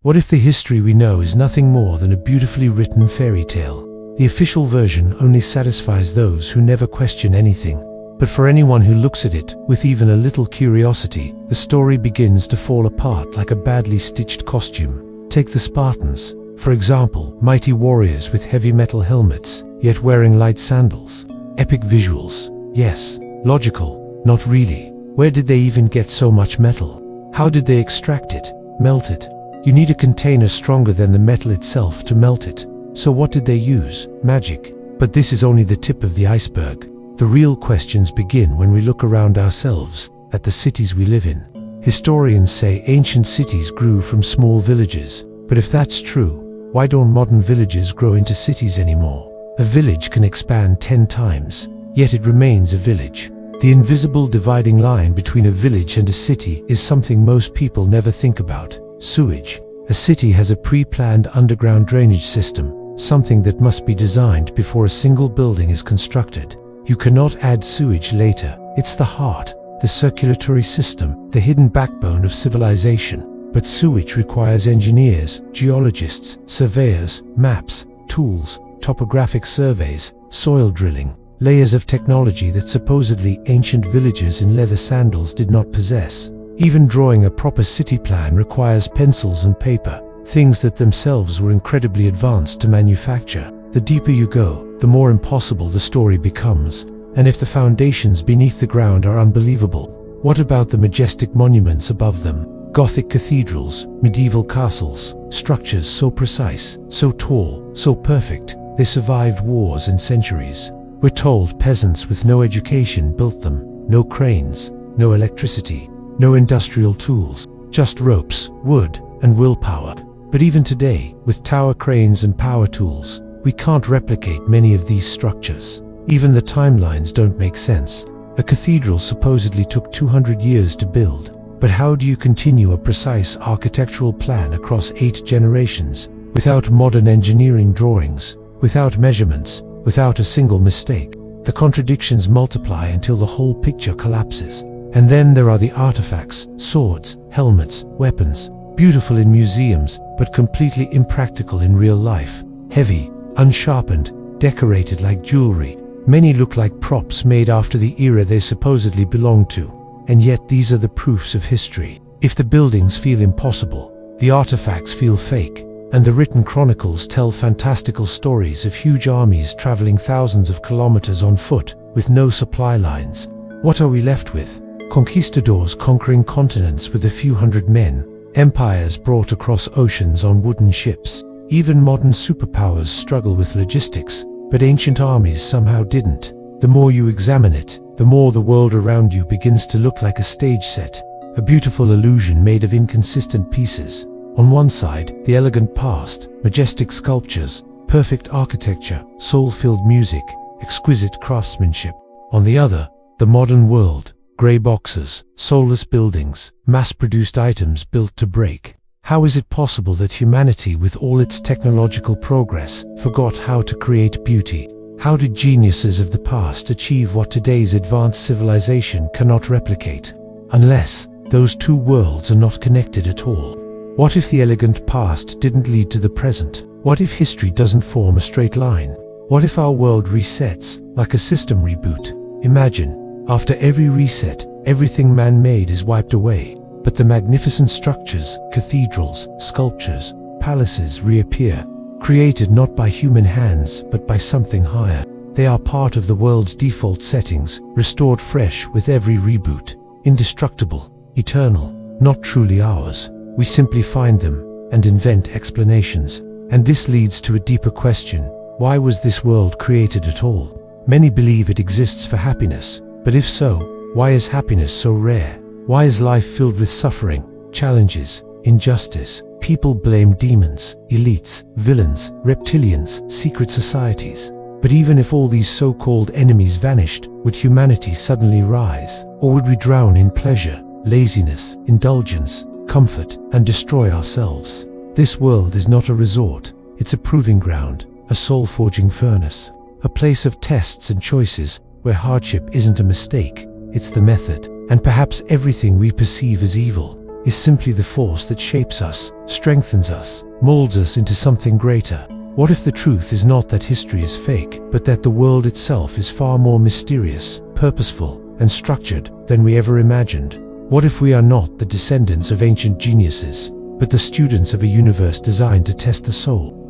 What if the history we know is nothing more than a beautifully written fairy tale? The official version only satisfies those who never question anything. But for anyone who looks at it with even a little curiosity, the story begins to fall apart like a badly stitched costume. Take the Spartans, for example, mighty warriors with heavy metal helmets, yet wearing light sandals. Epic visuals, yes. Logical, not really. Where did they even get so much metal? How did they extract it, melt it? You need a container stronger than the metal itself to melt it. So what did they use? Magic. But this is only the tip of the iceberg. The real questions begin when we look around ourselves, at the cities we live in. Historians say ancient cities grew from small villages. But if that's true, why don't modern villages grow into cities anymore? A village can expand 10 times, yet it remains a village. The invisible dividing line between a village and a city is something most people never think about. Sewage. A city has a pre-planned underground drainage system, something that must be designed before a single building is constructed. You cannot add sewage later. It's the heart, the circulatory system, the hidden backbone of civilization. But sewage requires engineers, geologists, surveyors, maps, tools, topographic surveys, soil drilling, layers of technology that supposedly ancient villagers in leather sandals did not possess. Even drawing a proper city plan requires pencils and paper, things that themselves were incredibly advanced to manufacture. The deeper you go, the more impossible the story becomes. And if the foundations beneath the ground are unbelievable, what about the majestic monuments above them? Gothic cathedrals, medieval castles, structures so precise, so tall, so perfect, they survived wars and centuries. We're told peasants with no education built them. No cranes, no electricity, no industrial tools, just ropes, wood, and willpower. But even today, with tower cranes and power tools, we can't replicate many of these structures. Even the timelines don't make sense. A cathedral supposedly took 200 years to build. But how do you continue a precise architectural plan across 8 generations, without modern engineering drawings, without measurements, without a single mistake? The contradictions multiply until the whole picture collapses. And then there are the artifacts, swords, helmets, weapons, beautiful in museums, but completely impractical in real life. Heavy, unsharpened, decorated like jewelry. Many look like props made after the era they supposedly belong to. And yet these are the proofs of history. If the buildings feel impossible, the artifacts feel fake, and the written chronicles tell fantastical stories of huge armies traveling thousands of kilometers on foot with no supply lines. What are we left with? Conquistadors conquering continents with a few hundred men, empires brought across oceans on wooden ships. Even modern superpowers struggle with logistics, but ancient armies somehow didn't. The more you examine it, the more the world around you begins to look like a stage set, a beautiful illusion made of inconsistent pieces. On one side, the elegant past, majestic sculptures, perfect architecture, soul-filled music, exquisite craftsmanship. On the other, the modern world, grey boxes, soulless buildings, mass-produced items built to break. How is it possible that humanity, with all its technological progress, forgot how to create beauty? How did geniuses of the past achieve what today's advanced civilization cannot replicate? Unless those two worlds are not connected at all. What if the elegant past didn't lead to the present? What if history doesn't form a straight line? What if our world resets, like a system reboot? Imagine, after every reset, everything man-made is wiped away, but the magnificent structures, cathedrals, sculptures, palaces reappear, created not by human hands, but by something higher. They are part of the world's default settings, restored fresh with every reboot. Indestructible, eternal, not truly ours. We simply find them and invent explanations. And this leads to a deeper question. Why was this world created at all? Many believe it exists for happiness. But if so, why is happiness so rare? Why is life filled with suffering, challenges, injustice? People blame demons, elites, villains, reptilians, secret societies. But even if all these so-called enemies vanished, would humanity suddenly rise? Or would we drown in pleasure, laziness, indulgence, comfort, and destroy ourselves? This world is not a resort, it's a proving ground, a soul-forging furnace, a place of tests and choices, where hardship isn't a mistake, it's the method. And perhaps everything we perceive as evil, is simply the force that shapes us, strengthens us, molds us into something greater? What if the truth is not that history is fake, but that the world itself is far more mysterious, purposeful, and structured than we ever imagined? What if we are not the descendants of ancient geniuses, but the students of a universe designed to test the soul?